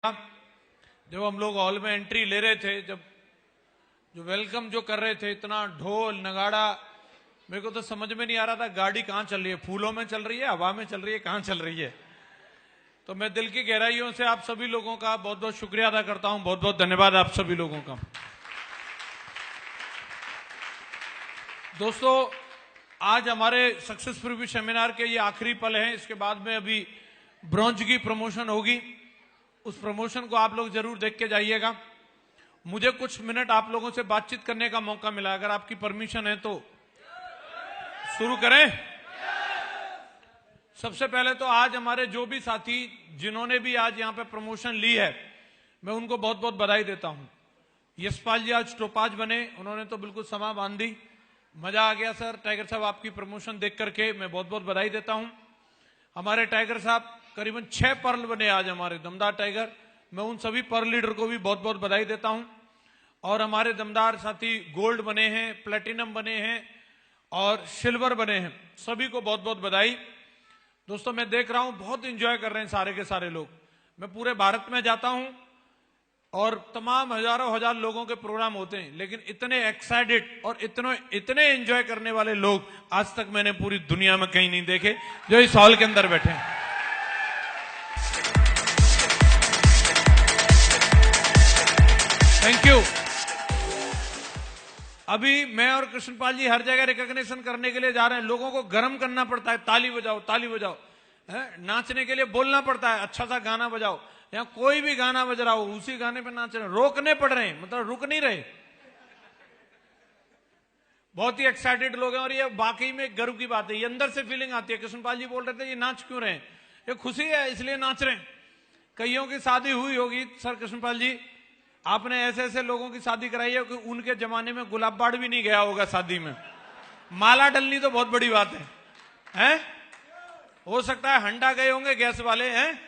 जब हम लोग हॉल में एंट्री ले रहे थे, जब जो वेलकम जो कर रहे थे, इतना ढोल नगाड़ा, मेरे को तो समझ में नहीं आ रहा था गाड़ी कहां चल रही है, फूलों में चल रही है, हवा में चल रही है, कहां चल रही है। तो मैं दिल की गहराइयों से आप सभी लोगों का बहुत बहुत शुक्रिया अदा करता हूं, बहुत बहुत धन्यवाद आप सभी लोगों का। दोस्तों, आज हमारे सक्सेस प्रीव्यू सेमिनार के ये आखिरी पल हैं। इसके बाद में अभी ब्रॉन्ज की प्रमोशन होगी, उस प्रमोशन को आप लोग जरूर देख के जाइएगा। मुझे कुछ मिनट आप लोगों से बातचीत करने का मौका मिला, अगर आपकी परमिशन है तो शुरू करें। सबसे पहले तो आज हमारे जो भी साथी जिन्होंने भी आज यहां पे प्रमोशन ली है, मैं उनको बहुत बहुत बधाई देता हूं। यशपाल जी आज टोपाज बने, उन्होंने तो बिल्कुल समा बांध दी, मजा आ गया सर। टाइगर साहब आपकी प्रमोशन देख करके मैं बहुत बहुत बधाई देता हूं। हमारे टाइगर साहब करीबन 6 पर्ल बने आज हमारे दमदार टाइगर, मैं उन सभी पर्ल लीडर को भी बहुत बहुत बधाई देता हूं। और हमारे दमदार साथी गोल्ड बने हैं, प्लेटिनम बने हैं और सिल्वर बने हैं, सभी को बहुत बहुत बधाई। दोस्तों, मैं देख रहा हूं बहुत एंजॉय कर रहे हैं सारे के सारे लोग। मैं पूरे भारत में जाता हूं और तमाम हजारों हजार लोगों के प्रोग्राम होते हैं, लेकिन इतने एक्साइटेड और इतने एंजॉय करने वाले लोग आज तक मैंने पूरी दुनिया में कहीं नहीं देखे जो इस हॉल के अंदर बैठे हैं। Thank you. अभी मैं और कृष्णपाल जी हर जगह रिकॉग्निशन करने के लिए जा रहे हैं। लोगों को गर्म करना पड़ता है, ताली बजाओ ताली बजाओ, नाचने के लिए बोलना पड़ता है, अच्छा सा गाना बजाओ। या कोई भी गाना बज रहा हो, उसी गाने पे नाच रहे, रोकने पड़ रहे हैं, मतलब रुक नहीं रहे। बहुत ही एक्साइटेड लोग हैं और ये वाकई में गर्व की बात है, ये अंदर से फीलिंग आती है। कृष्णपाल जी बोल रहे थे ये नाच क्यों रहे हैं, ये खुशी है इसलिए नाच रहे हैं। कईयों की शादी हुई होगी, सर कृष्णपाल जी आपने ऐसे ऐसे लोगों की शादी कराई है कि उनके जमाने में गुलाब बाड़ भी नहीं गया होगा शादी में। माला डलनी तो बहुत बड़ी बात है? हो सकता है हंडा गए होंगे गैस वाले हैं,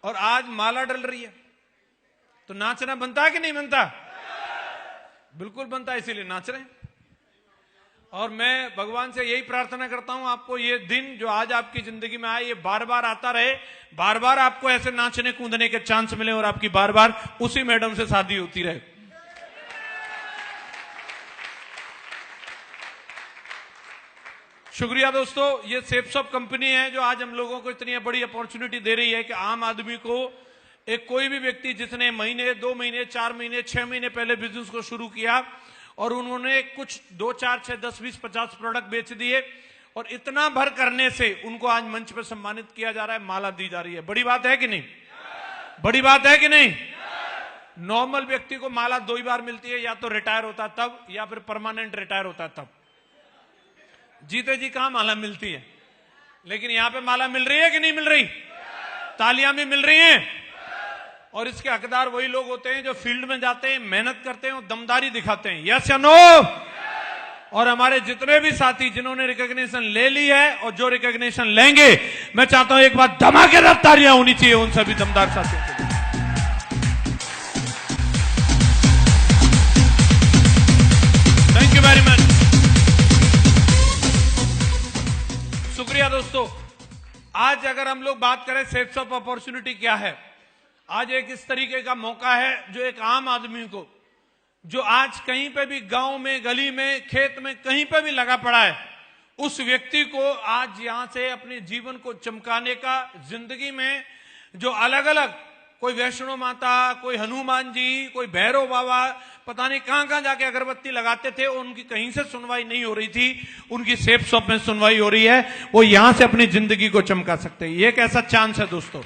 और आज माला डल रही है। तो नाचना बनता है कि नहीं बनता? बिल्कुल बनता है, इसीलिए नाच रहे हैं। और मैं भगवान से यही प्रार्थना करता हूं, आपको ये दिन जो आज आपकी जिंदगी में आए, ये बार बार आता रहे, बार बार आपको ऐसे नाचने कूदने के चांस मिले और आपकी बार बार उसी मैडम से शादी होती रहे। शुक्रिया दोस्तों। ये सेफसॉफ्ट कंपनी है जो आज हम लोगों को इतनी बड़ी अपॉर्चुनिटी दे रही है कि आम आदमी को, एक कोई भी व्यक्ति जिसने महीने 2 महीने 4 महीने 6 महीने पहले बिजनेस को शुरू किया और उन्होंने कुछ 2 4 6 10 20 50 प्रोडक्ट बेच दिए, और इतना भर करने से उनको आज मंच पर सम्मानित किया जा रहा है, माला दी जा रही है। बड़ी बात है कि नहीं? बड़ी बात है कि नहीं? नॉर्मल व्यक्ति को माला 2 ही बार मिलती है, या तो रिटायर होता तब, या फिर परमानेंट रिटायर होता तब। जीते जी कहां माला मिलती है, लेकिन यहां पे माला मिल रही है कि नहीं मिल रही? तालियां भी मिल रही हैं। और इसके हकदार वही लोग होते हैं जो फील्ड में जाते हैं, मेहनत करते हैं और दमदारी दिखाते हैं। यस या नो? और हमारे जितने भी साथी जिन्होंने रिकॉग्निशन ले ली है और जो रिकॉग्निशन लेंगे, मैं चाहता हूं एक बार धमाकेदार तालियां होनी चाहिए उन सभी दमदार साथियों के लिए। Thank you very much. शुक्रिया दोस्तों। आज अगर हम लोग बात करें सेफसॉफ्ट अपॉर्चुनिटी क्या है, आज एक इस तरीके का मौका है जो एक आम आदमी को, जो आज कहीं पे भी गांव में, गली में, खेत में, कहीं पे भी लगा पड़ा है, उस व्यक्ति को आज यहां से अपने जीवन को चमकाने का, जिंदगी में जो अलग अलग, कोई वैष्णो माता, कोई हनुमान जी, कोई भैरव बाबा, पता नहीं कहां कहां जाके अगरबत्ती लगाते थे, उनकी कहीं से सुनवाई नहीं हो रही थी, उनकी सेफसॉफ्ट में सुनवाई हो रही है। वो यहां से अपनी जिंदगी को चमका सकते हैं। ये एक ऐसा चांस है दोस्तों।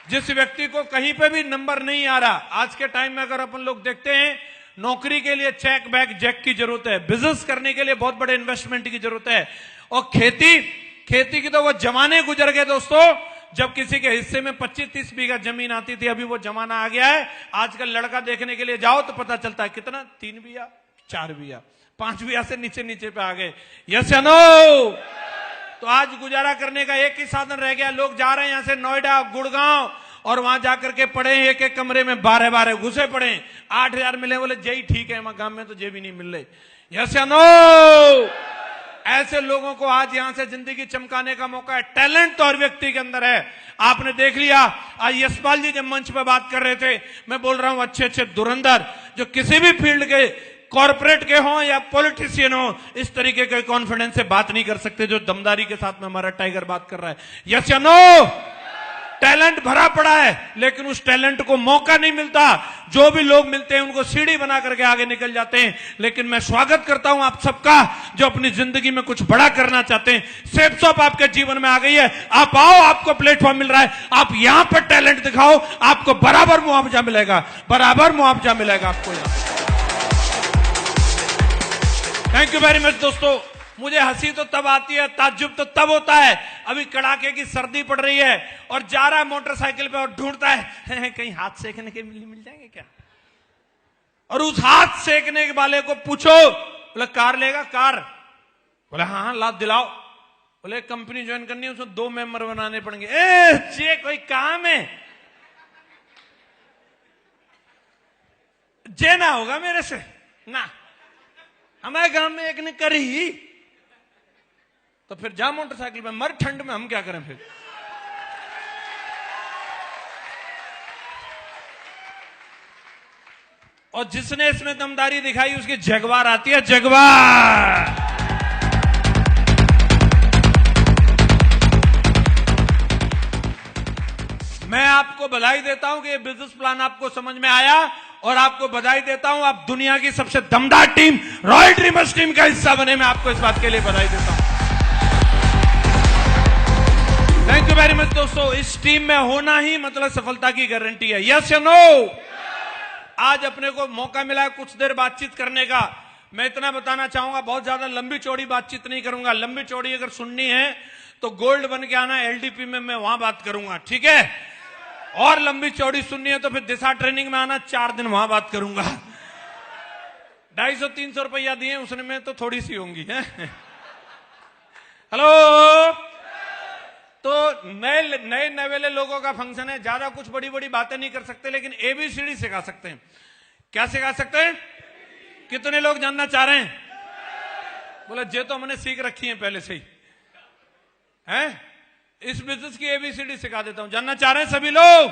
जिस व्यक्ति को कहीं पे भी नंबर नहीं आ रहा, आज के टाइम में अगर अपन लोग देखते हैं, नौकरी के लिए चेक बैक जैक की जरूरत है, बिजनेस करने के लिए बहुत बड़े इन्वेस्टमेंट की जरूरत है, और खेती की तो वो जमाने गुजर गए दोस्तों जब किसी के हिस्से में 25-30 बीघा जमीन आती थी। अभी वो जमाना आ गया है, आजकल लड़का देखने के लिए जाओ तो पता चलता है कितना, 3 बीघा 4 बीघा 5 बीघा से नीचे नीचे पे आ गए। यस या नो? तो आज गुजारा करने का एक ही साधन रह गया, लोग जा रहे हैं यहां से नोएडा, गुड़गांव, और वहां जाकर के पड़े, एक एक कमरे में 12-12 घुसे पड़े, 8,000 मिले, बोले जय ठीक है, वहां गांव में तो जे भी नहीं मिल रहे। यस या नो? ऐसे लोगों को आज यहां से जिंदगी चमकाने का मौका है। टैलेंट तो हर व्यक्ति के अंदर है। आपने देख लिया, आज यशपाल जी जब मंच पर बात कर रहे थे, मैं बोल रहा हूं अच्छे अच्छे धुरंधर जो किसी भी फील्ड के, कॉर्पोरेट के हों या पॉलिटिशियन हो, इस तरीके के कॉन्फिडेंस से बात नहीं कर सकते जो दमदारी के साथ में हमारा टाइगर बात कर रहा है। यस या नो? टैलेंट भरा पड़ा है, लेकिन उस टैलेंट को मौका नहीं मिलता। जो भी लोग मिलते हैं उनको सीढ़ी बना करके आगे निकल जाते हैं। लेकिन मैं स्वागत करता हूं आप सबका जो अपनी जिंदगी में कुछ बड़ा करना चाहते हैं। सेफ शॉप आपके जीवन में आ गई है, आप आओ, आपको प्लेटफॉर्म मिल रहा है, आप यहां पर टैलेंट दिखाओ, आपको बराबर मुआवजा मिलेगा, बराबर मुआवजा मिलेगा आपको यहां। थैंक यू वेरी मच दोस्तों। मुझे हंसी तो तब आती है, ताज्जुब तो तब होता है, अभी कड़ाके की सर्दी पड़ रही है और जा रहा है मोटरसाइकिल पे और ढूंढता है कहीं हाथ सेकने के मिल जाएंगे क्या। और उस हाथ सेकने वाले को पूछो, बोले कार लेगा? कार? बोले हाँ ला दिलाओ। बोले कंपनी ज्वाइन करनी है, उसमें 2 मेंबर बनाने पड़ेंगे। ये कोई काम है? जे ना होगा मेरे से ना, हमारे गांव में एक ने करी, तो फिर जा मोटरसाइकिल पे मर, ठंड में हम क्या करें फिर। और जिसने इसमें दमदारी दिखाई उसकी जगवार आती है, जगवार। मैं आपको बधाई देता हूं कि ये बिजनेस प्लान आपको समझ में आया, और आपको बधाई देता हूं आप दुनिया की सबसे दमदार टीम रॉयल ड्रीमर्स टीम का हिस्सा बने। मैं आपको इस बात के लिए बधाई देता हूं। थैंक यू वेरी मच दोस्तों। इस टीम में होना ही मतलब सफलता की गारंटी है। यस या नो? आज अपने को मौका मिला है कुछ देर बातचीत करने का। मैं इतना बताना चाहूंगा, बहुत ज्यादा लंबी चौड़ी बातचीत नहीं करूंगा। लंबी चौड़ी अगर सुननी है तो गोल्ड बन के आना, एलडीपी में मैं वहां बात करूंगा, ठीक है? और लंबी चौड़ी सुननी है तो फिर दिशा ट्रेनिंग में आना, 4 दिन वहां बात करूंगा। 250-300 रुपया दिए, उसने में तो थोड़ी सी होंगी है। हेलो, तो नए नवेले लोगों का फंक्शन है, ज्यादा कुछ बड़ी बड़ी बातें नहीं कर सकते, लेकिन एबीसीडी सिखा सकते हैं। क्या सिखा सकते हैं? कितने लोग जानना चाह रहे हैं? बोला जे तो हमने सीख रखी है पहले से ही है। इस बिजनेस की एबीसीडी सिखा देता हूं। जानना चाह रहे हैं सभी लोग?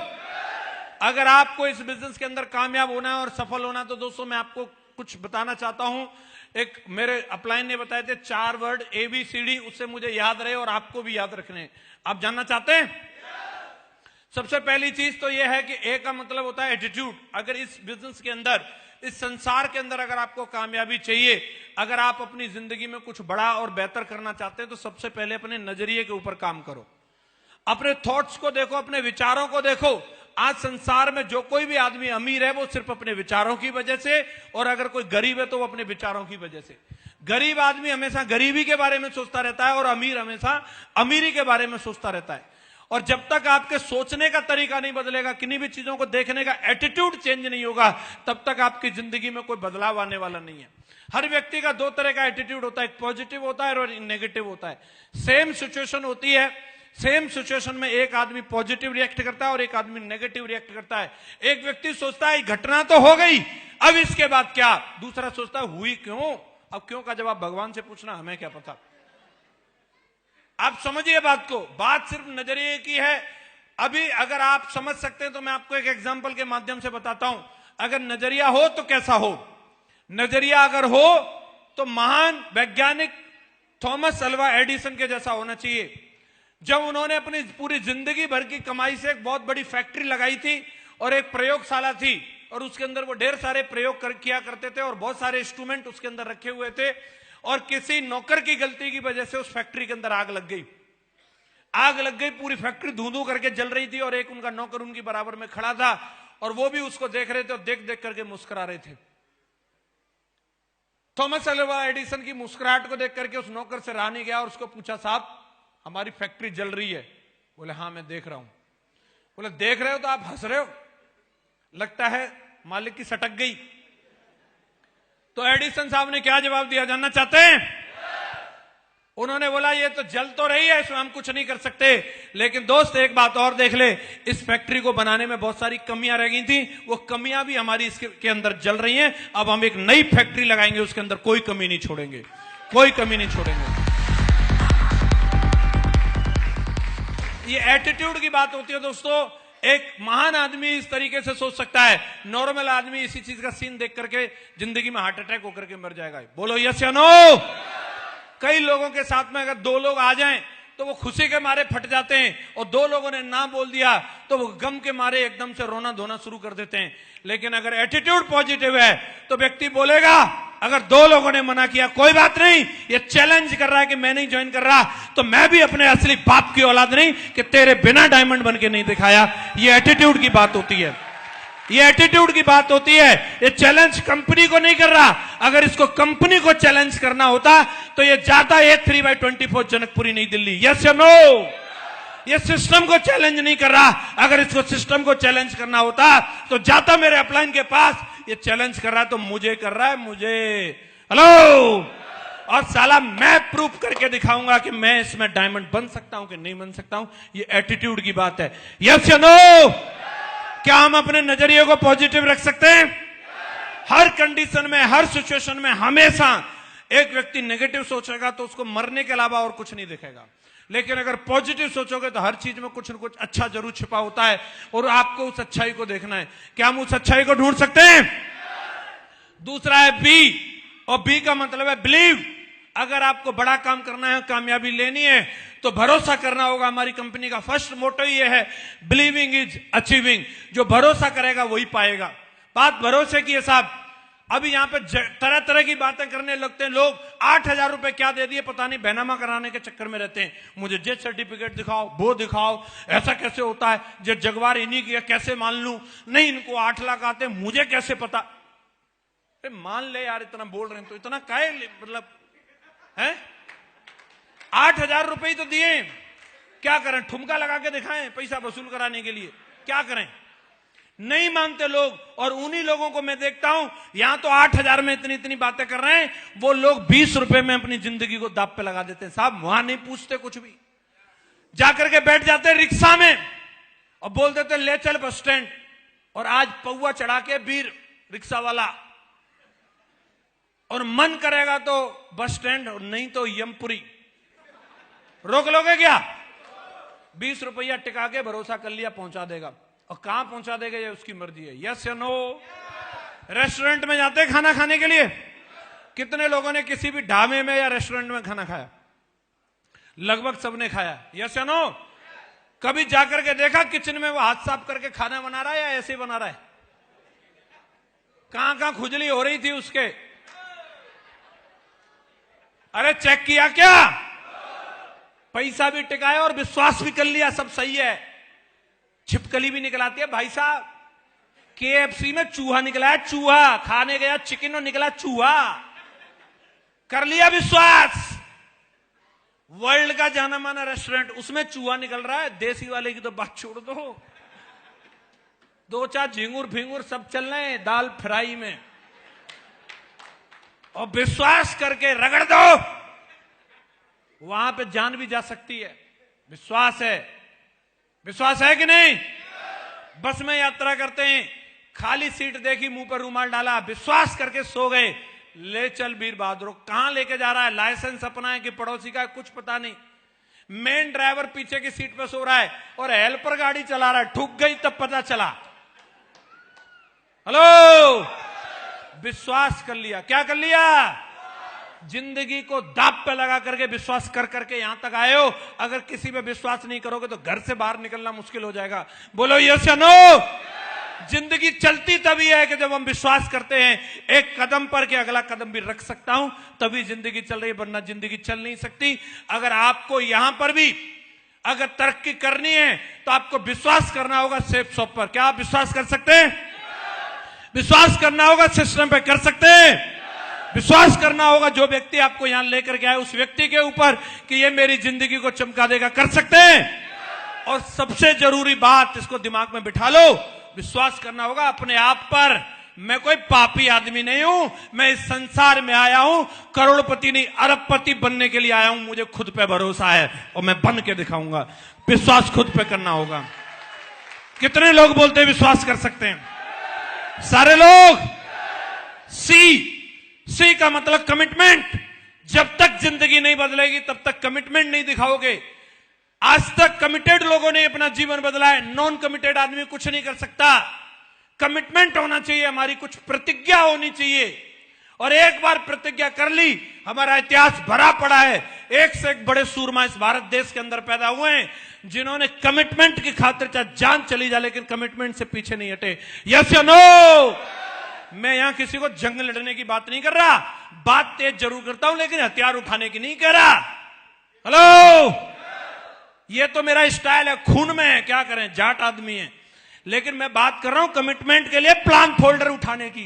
अगर आपको इस बिजनेस के अंदर कामयाब होना है और सफल होना है तो दोस्तों मैं आपको कुछ बताना चाहता हूं। एक मेरे अपलाइन ने बताए थे 4 वर्ड एबीसीडी, उससे मुझे याद रहे और आपको भी याद रखने। आप जानना चाहते हैं? सबसे पहली चीज तो यह है कि ए का मतलब होता है एटीट्यूड। अगर इस बिजनेस के अंदर, इस संसार के अंदर अगर आपको कामयाबी चाहिए, अगर आप अपनी जिंदगी में कुछ बड़ा और बेहतर करना चाहते हैं तो सबसे पहले अपने नजरिए के ऊपर काम करो। अपने थॉट्स को देखो, अपने विचारों को देखो। आज संसार में जो कोई भी आदमी अमीर है वो सिर्फ अपने विचारों की वजह से, और अगर कोई गरीब है तो वो अपने विचारों की वजह से। गरीब आदमी हमेशा गरीबी के बारे में सोचता रहता है और अमीर हमेशा अमीरी के बारे में सोचता रहता है। और जब तक आपके सोचने का तरीका नहीं बदलेगा, किन्हीं भी चीजों को देखने का एटीट्यूड चेंज नहीं होगा, तब तक आपकी जिंदगी में कोई बदलाव आने वाला नहीं है। हर व्यक्ति का 2 तरह का एटीट्यूड होता है, एक पॉजिटिव होता है और एक नेगेटिव होता है। सेम सिचुएशन होती है, सेम सिचुएशन में एक आदमी पॉजिटिव रिएक्ट करता है और एक आदमी नेगेटिव रिएक्ट करता है। एक व्यक्ति सोचता है घटना तो हो गई, अब इसके बाद क्या? दूसरा सोचता है हुई क्यों? अब क्यों का जवाब भगवान से पूछना, हमें क्या पता। आप समझिए बात को, बात सिर्फ नजरिए की है। अभी अगर आप समझ सकते हैं तो मैं आपको एक एग्जांपल के माध्यम से बताता हूं। अगर नजरिया हो तो कैसा हो? नजरिया अगर हो तो महान वैज्ञानिक थॉमस अल्वा एडिसन के जैसा होना चाहिए। जब उन्होंने अपनी पूरी जिंदगी भर की कमाई से एक बहुत बड़ी फैक्ट्री लगाई थी और एक प्रयोगशाला थी, और उसके अंदर वो ढेर सारे प्रयोग किया करते थे और बहुत सारे इंस्ट्रूमेंट उसके अंदर रखे हुए थे। और किसी नौकर की गलती की वजह से उस फैक्ट्री के अंदर आग लग गई। आग लग गई, पूरी फैक्ट्री धुआं करके जल रही थी और एक उनका नौकर उनकी बराबर में खड़ा था और वो भी उसको देख रहे थे और देख देख करके मुस्कुरा रहे थे। थॉमस अल्वा एडिसन की मुस्कुराहट को देख करके उस नौकर से रहा नहीं गया और उसको पूछा, साहब हमारी फैक्ट्री जल रही है। बोले हाँ मैं देख रहा हूं। बोले देख रहे हो तो आप हंस रहे हो, लगता है मालिक की सटक गई। तो एडिसन साहब ने क्या जवाब दिया, जानना चाहते हैं? उन्होंने बोला ये तो जल तो रही है, इसमें हम कुछ नहीं कर सकते, लेकिन दोस्त एक बात और देख ले, इस फैक्ट्री को बनाने में बहुत सारी कमियां रह गई थी, वो कमियां भी हमारी इसके अंदर जल रही हैं। अब हम एक नई फैक्ट्री लगाएंगे, उसके अंदर कोई कमी नहीं छोड़ेंगे, कोई कमी नहीं छोड़ेंगे। ये एटीट्यूड की बात होती है दोस्तों। एक महान आदमी इस तरीके से सोच सकता है, नॉर्मल आदमी इसी चीज का सीन देख करके जिंदगी में हार्ट अटैक होकर के मर जाएगा। बोलो यस या नो। कई लोगों के साथ में अगर दो लोग आ जाएं तो वो खुशी के मारे फट जाते हैं, और दो लोगों ने ना बोल दिया तो वो गम के मारे एकदम से रोना धोना शुरू कर देते हैं। लेकिन अगर एटीट्यूड पॉजिटिव है तो व्यक्ति बोलेगा, अगर दो लोगों ने मना किया कोई बात नहीं, ये चैलेंज कर रहा है कि मैं नहीं ज्वाइन कर रहा, तो मैं भी अपने असली बाप की औलाद नहीं कि तेरे बिना डायमंड बन के नहीं दिखाया। ये एटीट्यूड की बात होती है, ये एटीट्यूड की बात होती है। ये चैलेंज कंपनी को नहीं कर रहा। अगर इसको कंपनी को चैलेंज करना होता तो ये जाता है 3/24 जनकपुरी नई दिल्ली। यस या नो। ये सिस्टम को चैलेंज नहीं कर रहा। अगर इसको सिस्टम को चैलेंज करना होता तो जाता मेरे अपलाइन के पास। ये चैलेंज कर रहा है तो मुझे कर रहा है, मुझे। हेलो। और साला मैं प्रूफ करके दिखाऊंगा कि मैं इसमें डायमंड बन सकता हूं कि नहीं बन सकता हूं। ये एटीट्यूड की बात है। यस या नो। क्या हम अपने नजरिए को पॉजिटिव रख सकते हैं? हर कंडीशन में, हर सिचुएशन में हमेशा एक व्यक्ति नेगेटिव सोचेगा तो उसको मरने के अलावा और कुछ नहीं दिखेगा। लेकिन अगर पॉजिटिव सोचोगे तो हर चीज में कुछ न कुछ अच्छा जरूर छिपा होता है, और आपको उस अच्छाई को देखना है। क्या हम उस अच्छाई को ढूंढ सकते हैं? दूसरा है बी, और बी का मतलब है बिलीव। अगर आपको बड़ा काम करना है, कामयाबी लेनी है, तो भरोसा करना होगा। हमारी कंपनी का फर्स्ट मोटो ये है, बिलीविंग इज अचीविंग। जो भरोसा करेगा वही पाएगा। बात भरोसे की है साहब। अभी यहां पे तरह तरह की बातें करने लगते हैं लोग। 8,000 रुपए क्या दे दिए पता नहीं, बैनामा कराने के चक्कर में रहते हैं। मुझे जेट सर्टिफिकेट दिखाओ, वो दिखाओ, ऐसा कैसे होता है, जेट जगवार इन्हीं की कैसे मान लूं, नहीं इनको 8 लाख आते मुझे कैसे पता। मान ले यार, इतना बोल रहे हैं तो इतना काहे, मतलब है 8,000 रुपए ही तो दिए, क्या करें? ठुमका लगा के दिखाएं पैसा वसूल कराने के लिए? क्या करें? नहीं मानते लोग। और उन्हीं लोगों को मैं देखता हूं, यहां तो 8,000 में इतनी इतनी बातें कर रहे हैं, वो लोग 20 रुपए में अपनी जिंदगी को दांव पे लगा देते हैं। साहब वहां नहीं पूछते कुछ भी, जाकर के बैठ जाते हैं रिक्शा में और बोल देते ले चल बस स्टैंड। और आज पौवा चढ़ा के वीर रिक्शा वाला, और मन करेगा तो बस स्टैंड, और नहीं तो यमपुरी। रोक लोगे क्या? 20 रुपया टिका के भरोसा कर लिया पहुंचा देगा, और कहां पहुंचा देगा ये उसकी मर्जी है। यस या नो। रेस्टोरेंट में जाते हैं खाना खाने के लिए, कितने लोगों ने किसी भी ढाबे में या रेस्टोरेंट में खाना खाया? लगभग सबने खाया। यस या नो। कभी जाकर के देखा किचन में वो हाथ साफ करके खाना बना रहा है या ऐसे ही बना रहा है? कहां कहां खुजली हो रही थी उसके? अरे चेक किया क्या? पैसा भी टिकाया और विश्वास भी कर लिया, सब सही है। छिपकली भी निकलाती है भाई साहब। KFC में चूहा निकला है, चूहा खाने गया चिकन और निकला चूहा, कर लिया विश्वास। वर्ल्ड का जाना माना रेस्टोरेंट, उसमें चूहा निकल रहा है, देसी वाले की तो बात छोड़ दो। 2-4 झिंगुर फिंगुर सब चल रहे हैं दाल फ्राई में, और विश्वास करके रगड़ दो, वहां पे जान भी जा सकती है। विश्वास है, विश्वास है कि नहीं? बस में यात्रा करते हैं, खाली सीट देखी, मुंह पर रूमाल डाला, विश्वास करके सो गए। ले चल वीर बहादुर, कहां लेके जा रहा है? लाइसेंस अपना है कि पड़ोसी का है, कुछ पता नहीं। मेन ड्राइवर पीछे की सीट पे सो रहा है और हेल्पर गाड़ी चला रहा है, ठुक गई तब पता चला। हेलो। विश्वास कर लिया। क्या कर लिया? जिंदगी को दांव पे लगा करके विश्वास कर करके यहां तक आए हो। अगर किसी पे विश्वास नहीं करोगे तो घर से बाहर निकलना मुश्किल हो जाएगा। बोलो यस या नो। जिंदगी चलती तभी है कि जब हम विश्वास करते हैं एक कदम पर कि अगला कदम भी रख सकता हूं, तभी जिंदगी चल रही है, वरना जिंदगी चल नहीं सकती। अगर आपको यहां पर भी अगर तरक्की करनी है तो आपको विश्वास करना होगा सेफ शॉप पर। क्या आप विश्वास कर सकते हैं? विश्वास करना होगा सिस्टम पे, कर सकते हैं? विश्वास करना होगा जो व्यक्ति आपको यहां लेकर के आए उस व्यक्ति के ऊपर कि ये मेरी जिंदगी को चमका देगा, कर सकते हैं? और सबसे जरूरी बात, इसको दिमाग में बिठा लो, विश्वास करना होगा अपने आप पर। मैं कोई पापी आदमी नहीं हूं, मैं इस संसार में आया हूं करोड़पति नहीं अरबपति बनने के लिए आया हूं। मुझे खुद पे भरोसा है और मैं बन के दिखाऊंगा। विश्वास खुद पे करना होगा। कितने लोग बोलते हैं विश्वास कर सकते हैं? सारे लोग। सी का मतलब कमिटमेंट। जब तक जिंदगी नहीं बदलेगी तब तक कमिटमेंट नहीं दिखाओगे। आज तक कमिटेड लोगों ने अपना जीवन बदला है, नॉन कमिटेड आदमी कुछ नहीं कर सकता। कमिटमेंट होना चाहिए, हमारी कुछ प्रतिज्ञा होनी चाहिए, और एक बार प्रतिज्ञा कर ली, हमारा इतिहास भरा पड़ा है। एक से एक बड़े सूरमा इस भारत देश के अंदर पैदा हुए हैं, जिन्होंने कमिटमेंट की खातिर चाहे जान चली जाए लेकिन कमिटमेंट से पीछे नहीं हटे। यस या नो? मैं यहां किसी को जंग लड़ने की बात नहीं कर रहा, बात तेज जरूर करता हूं लेकिन हथियार उठाने की नहीं कर रहा। हेलो, ये तो मेरा स्टाइल है, खून में है, क्या करें, जाट आदमी है। लेकिन मैं बात कर रहा हूं कमिटमेंट के लिए प्लान फोल्डर उठाने की।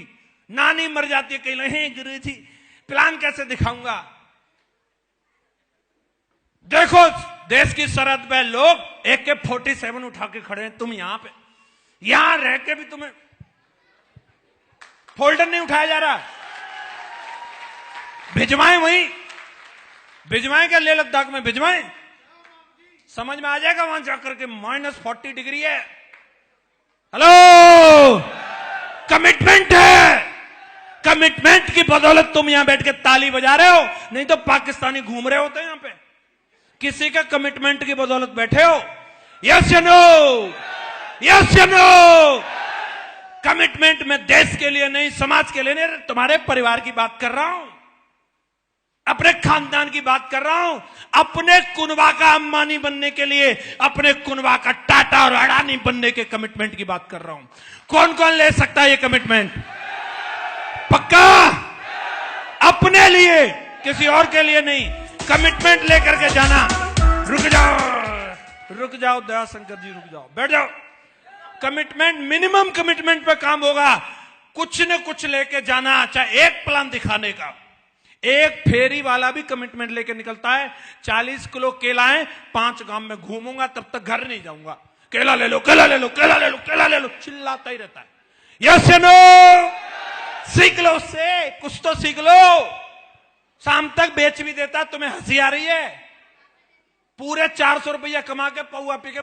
नानी मर जाती है, कहीं नहीं गुरु जी प्लान कैसे दिखाऊंगा। देखो देश की सरहद पे लोग AK-47 उठा के खड़े हैं, तुम यहां पे, यहां रह के भी तुम्हें फोल्डर नहीं उठाया जा रहा। भिजवाएं, वहीं भिजवाएं क्या, लेह लद्दाख में भिजवाएं, समझ में आ जाएगा वहां जाकर के -40 डिग्री है। हेलो, कमिटमेंट है, कमिटमेंट की बदौलत तुम यहां बैठ के ताली बजा रहे हो, नहीं तो पाकिस्तानी घूम रहे होते हैं यहां पे। किसी का कमिटमेंट की बदौलत बैठे हो। यस या नो? यस या नो? कमिटमेंट में देश के लिए नहीं, समाज के लिए नहीं, तुम्हारे परिवार की बात कर रहा हूं, अपने खानदान की बात कर रहा हूं, अपने कुनबा का अंबानी बनने के लिए, अपने कुनबा का टाटा और अडानी बनने के कमिटमेंट की बात कर रहा हूं। कौन कौन ले सकता है ये कमिटमेंट? पक्का? अपने लिए, किसी और के लिए नहीं। कमिटमेंट लेकर के जाना। रुक जाओ, रुक जाओ दयाशंकर जी, रुक जाओ, बैठ जाओ। कमिटमेंट, मिनिमम कमिटमेंट पे काम होगा। कुछ न कुछ लेके जाना, चाहे एक प्लान दिखाने का। एक फेरी वाला भी कमिटमेंट लेके निकलता है, 40 किलो केला है, 5 गांव में घूमूंगा, तब तक घर नहीं जाऊंगा। केला ले लो, केला ले लो, केला ले लो, केला ले लो, चिल्लाता ही रहता है। यस या नो? सीख लो उससे, कुछ तो सीख लो। शाम तक बेच भी देता, तुम्हें हंसी आ रही है। पूरे 400 रुपया कमा के पौआ पी के